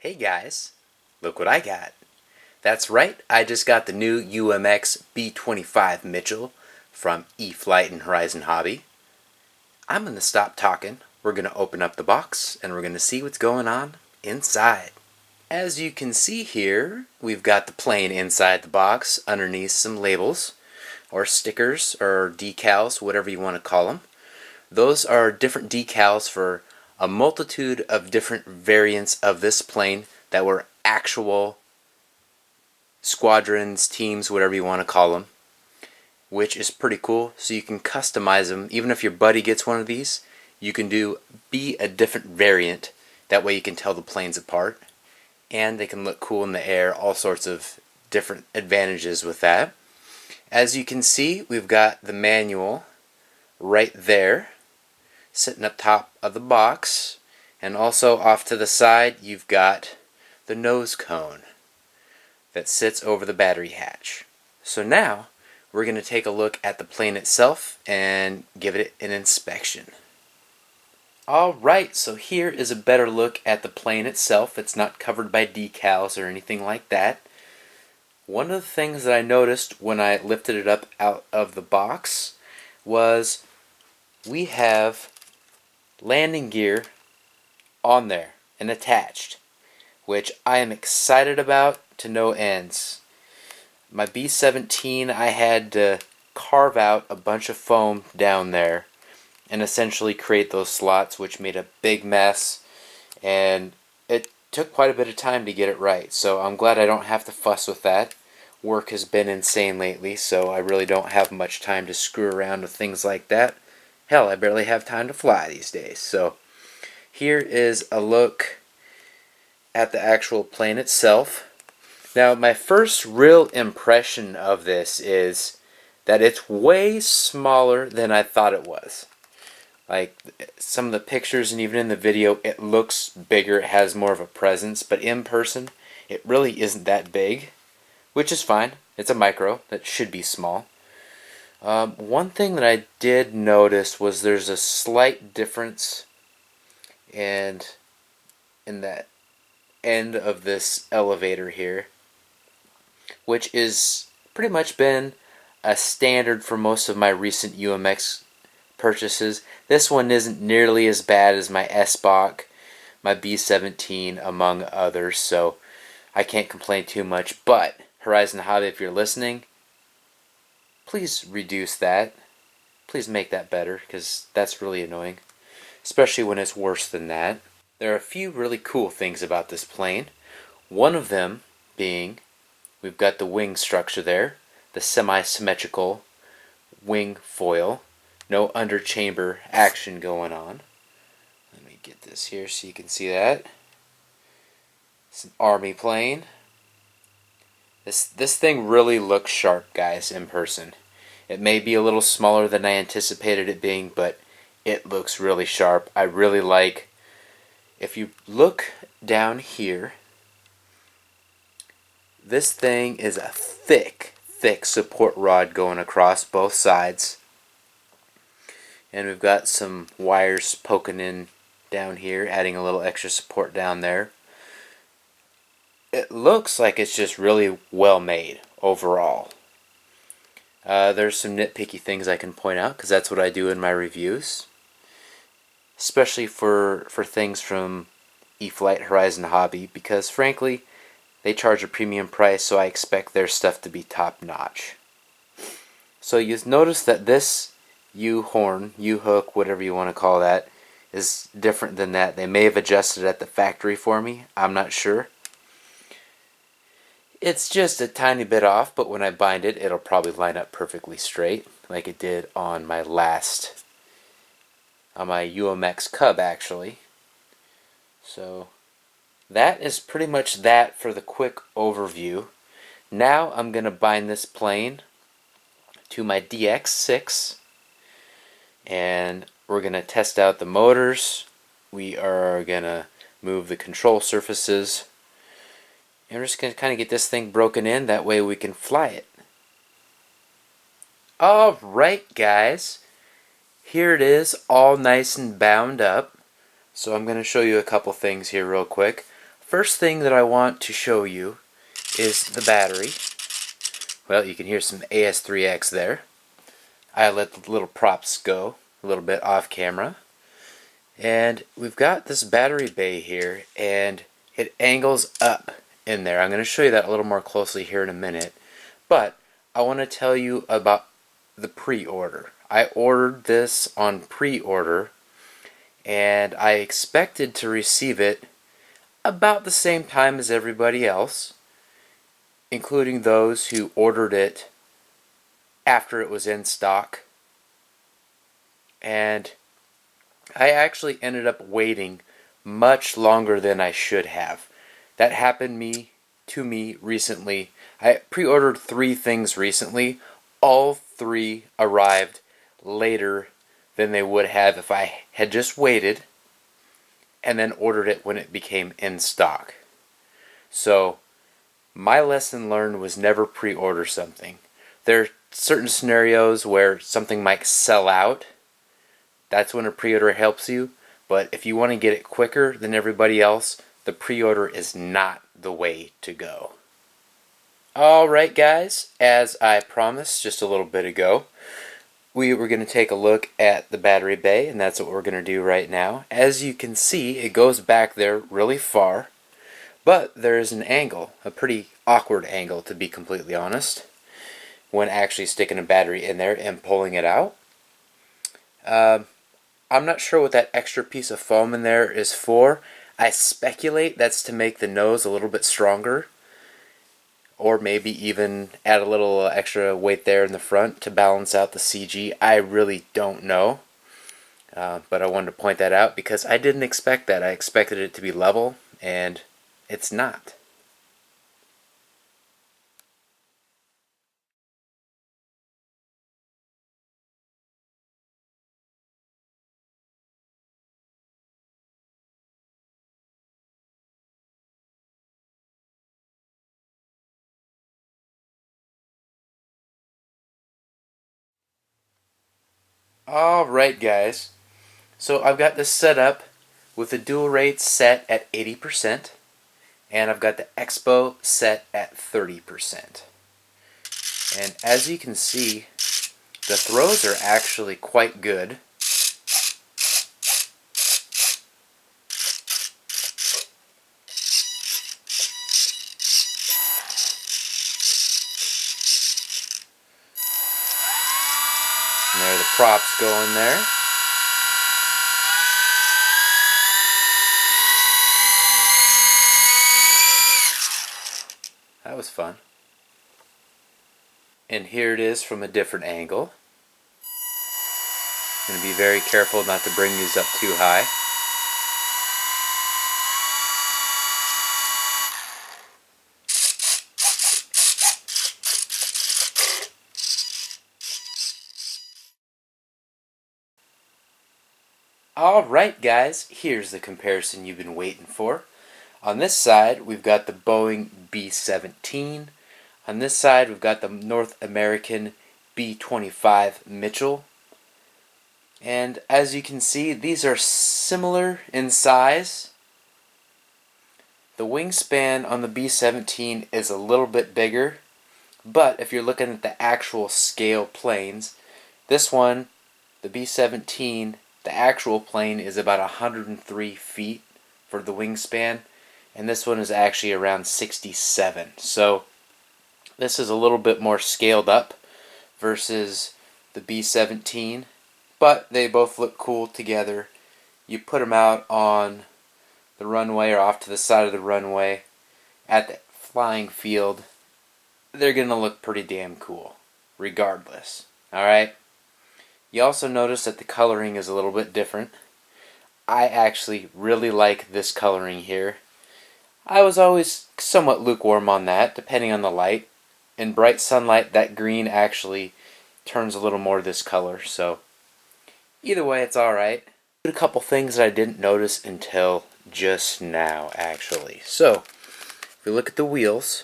Hey guys, look what I got. That's right, I just got the new UMX B25 Mitchell from E-Flite and Horizon Hobby. I'm going to stop talking, we're going to open up the box, and we're going to see what's going on inside. As you can see here, we've got the plane inside the box, underneath some labels, or stickers, or decals, whatever you want to call them. Those are different decals for a multitude of different variants of this plane that were actual squadrons, teams, whatever you want to call them, which is pretty cool. So you can customize them. Even if your buddy gets one of these, you can be a different variant. That way you can tell the planes apart, and they can look cool in the air. All sorts of different advantages with that. As you can see, we've got the manual right there, sitting up top of the box, and also off to the side you've got the nose cone that sits over the battery hatch. So now we're going to take a look at the plane itself and give it an inspection. Alright, so here is a better look at the plane itself. It's not covered by decals or anything like that. One of the things that I noticed when I lifted it up out of the box was we have landing gear on there and attached, which I am excited about to no ends. My B-17, I had to carve out a bunch of foam down there and essentially create those slots, which made a big mess, and it took quite a bit of time to get it right. So I'm glad I don't have to fuss with that. Work has been insane lately, so I really don't have much time to screw around with things like that. Hell, I barely have time to fly these days. So here is a look at the actual plane itself. Now, my first real impression of this is that it's way smaller than I thought it was. Like, some of the pictures and even in the video, it looks bigger, it has more of a presence, but in person, it really isn't that big, which is fine. It's a micro, that should be small. One thing that I did notice was there's a slight difference in that end of this elevator here, which is pretty much been a standard for most of my recent UMX purchases. This one isn't nearly as bad as my S-Bach, my B-17, among others, so I can't complain too much. But Horizon Hobby, if you're listening, please reduce that. Please make that better, because that's really annoying, especially when it's worse than that. There are a few really cool things about this plane. One of them being we've got the wing structure there, the semi-symmetrical wing foil. No underchamber action going on. Let me get this here so you can see that. It's an Army plane. This thing really looks sharp, guys, in person. It may be a little smaller than I anticipated it being, but it looks really sharp. I really like, if you look down here, this thing is a thick support rod going across both sides. And we've got some wires poking in down here, adding a little extra support down there. It looks like it's just really well made overall. There's some nitpicky things I can point out, because that's what I do in my reviews. Especially for things from E-Flite Horizon Hobby, because frankly, they charge a premium price, so I expect their stuff to be top notch. So you notice that this U-horn, U-hook, whatever you want to call that, is different than that. They may have adjusted it at the factory for me. I'm not sure. It's just a tiny bit off, but when I bind it, it'll probably line up perfectly straight, like it did on my UMX Cub, actually. So that is pretty much that for the quick overview. Now I'm going to bind this plane to my DX6. And we're going to test out the motors. We are going to move the control surfaces. And we're just going to kind of get this thing broken in. That way we can fly it. Alright, guys. Here it is, all nice and bound up. So I'm going to show you a couple things here real quick. First thing that I want to show you is the battery. Well, you can hear some AS3X there. I let the little props go a little bit off camera. And we've got this battery bay here, and it angles up in there. I'm going to show you that a little more closely here in a minute. But I want to tell you about the pre-order. I ordered this on pre-order, and I expected to receive it about the same time as everybody else, including those who ordered it after it was in stock. And I actually ended up waiting much longer than I should have. That happened to me recently. I pre-ordered 3 things recently. All 3 arrived later than they would have if I had just waited and then ordered it when it became in stock. So my lesson learned was never pre-order something. There are certain scenarios where something might sell out. That's when a pre-order helps you. But if you want to get it quicker than everybody else, the pre-order is not the way to go. Alright guys, as I promised just a little bit ago, we were going to take a look at the battery bay, and that's what we're going to do right now. As you can see, it goes back there really far, but there is an angle, a pretty awkward angle to be completely honest, when actually sticking a battery in there and pulling it out. I'm not sure what that extra piece of foam in there is for. I speculate that's to make the nose a little bit stronger, or maybe even add a little extra weight there in the front to balance out the CG. I really don't know, but I wanted to point that out because I didn't expect that. I expected it to be level, and it's not. Alright guys, so I've got this set up with the dual rates set at 80%, and I've got the Expo set at 30%. And as you can see, the throws are actually quite good. And there are the props going there. That was fun. And here it is from a different angle. I'm going to be very careful not to bring these up too high. Alright guys, here's the comparison you've been waiting for. On this side, we've got the Boeing B-17. On this side, we've got the North American B-25 Mitchell. And as you can see, these are similar in size. The wingspan on the B-17 is a little bit bigger, but if you're looking at the actual scale planes, this one, the B-17, the actual plane is about 103 feet for the wingspan, and this one is actually around 67. So this is a little bit more scaled up versus the B-17, but they both look cool together. You put them out on the runway or off to the side of the runway at the flying field, they're going to look pretty damn cool regardless. Alright? You also notice that the coloring is a little bit different. I actually really like this coloring here. I was always somewhat lukewarm on that, depending on the light. In bright sunlight, that green actually turns a little more this color, so either way, it's alright. A couple things that I didn't notice until just now, actually. So, if we look at the wheels,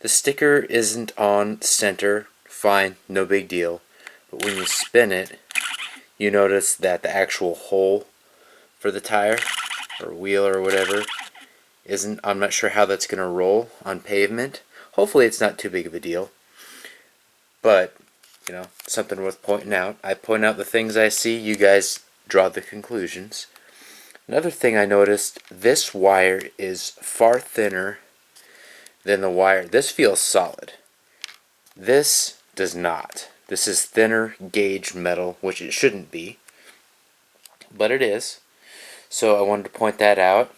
the sticker isn't on center, fine, no big deal. But when you spin it, you notice that the actual hole for the tire, or wheel or whatever, isn't. I'm not sure how that's going to roll on pavement. Hopefully it's not too big of a deal. But, something worth pointing out. I point out the things I see, you guys draw the conclusions. Another thing I noticed, this wire is far thinner than the wire. This feels solid. This does not. This is thinner gauge metal, which it shouldn't be, but it is. So I wanted to point that out.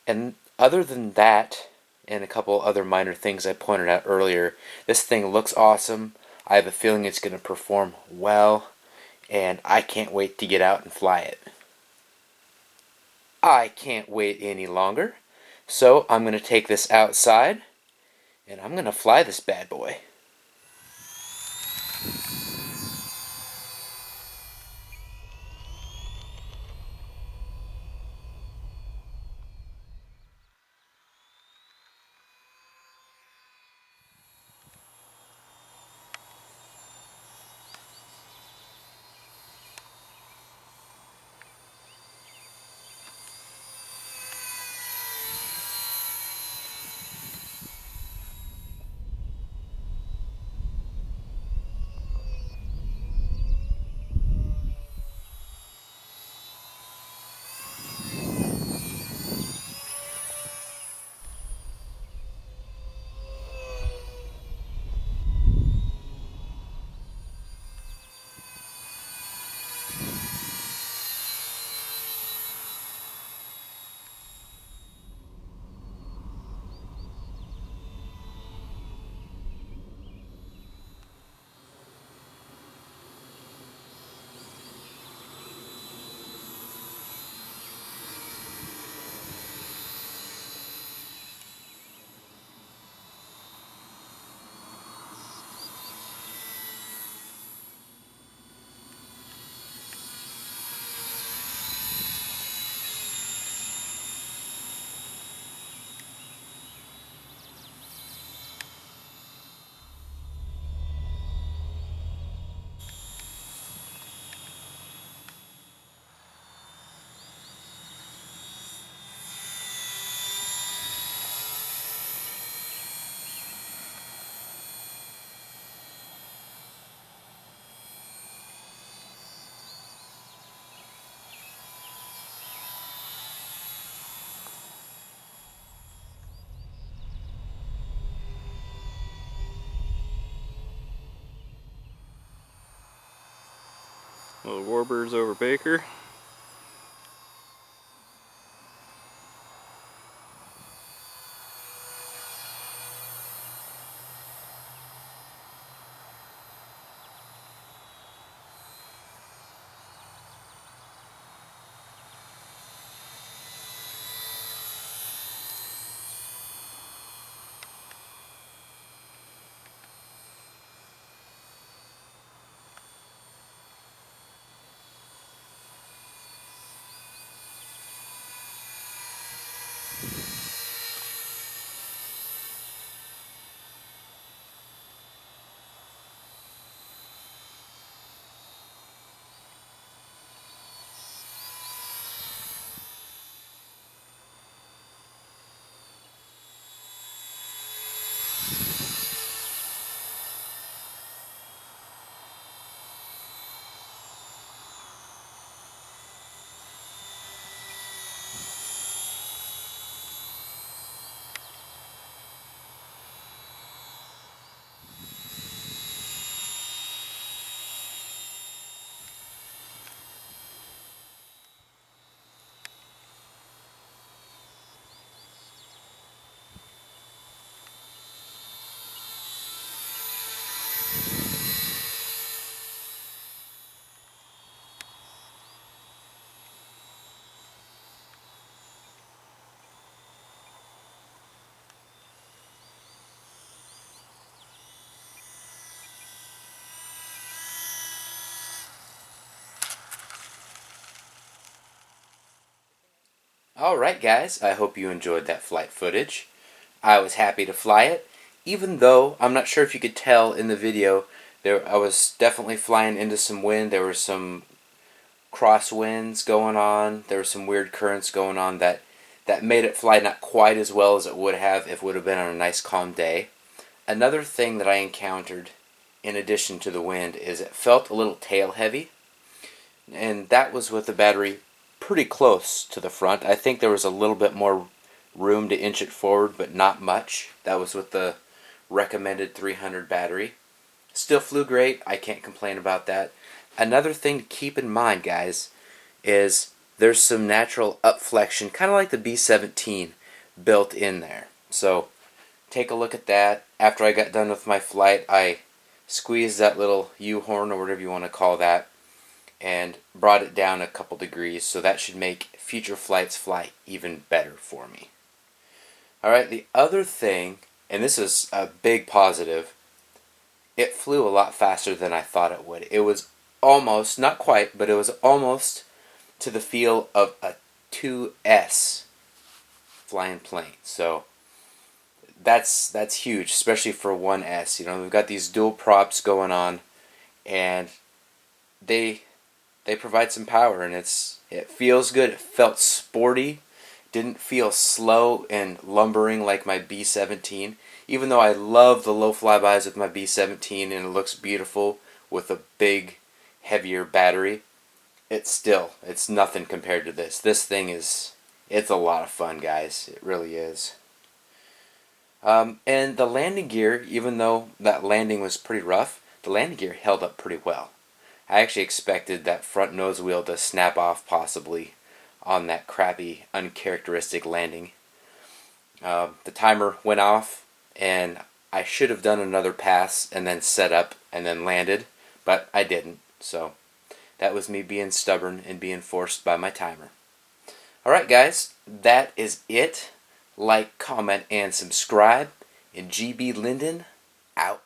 And other than that, and a couple other minor things I pointed out earlier, this thing looks awesome. I have a feeling it's going to perform well, and I can't wait to get out and fly it. I can't wait any longer, so I'm going to take this outside, and I'm going to fly this bad boy. Little warbirds over Baker. Alright guys, I hope you enjoyed that flight footage. I was happy to fly it, even though I'm not sure if you could tell in the video, I was definitely flying into some wind. There were some crosswinds going on. There were some weird currents going on that that made it fly not quite as well as it would have if it would have been on a nice calm day. Another thing that I encountered in addition to the wind is it felt a little tail heavy, and that was with the battery pretty close to the front. I think there was a little bit more room to inch it forward, but not much. That was with the recommended 300 battery. Still flew great. I can't complain about that. Another thing to keep in mind, guys, is there's some natural upflexion, kind of like the B-17, built in there. So take a look at that. After I got done with my flight, I squeezed that little U-horn, or whatever you want to call that, and brought it down a couple degrees, so that should make future flights fly even better for me. Alright, the other thing, and this is a big positive, it flew a lot faster than I thought it would. It was almost, not quite, but it was almost to the feel of a 2S flying plane. So that's huge, especially for 1S. You know, we've got these dual props going on, and they provide some power, and it feels good. It felt sporty. Didn't feel slow and lumbering like my B-17. Even though I love the low flybys with my B-17 and it looks beautiful with a big, heavier battery, it's nothing compared to this. This thing it's a lot of fun, guys. It really is. And the landing gear, even though that landing was pretty rough, the landing gear held up pretty well. I actually expected that front nose wheel to snap off possibly on that crappy, uncharacteristic landing. The timer went off, and I should have done another pass and then set up and then landed, but I didn't. So that was me being stubborn and being forced by my timer. Alright guys, that is it. Like, comment, and subscribe. And GB Linden, out.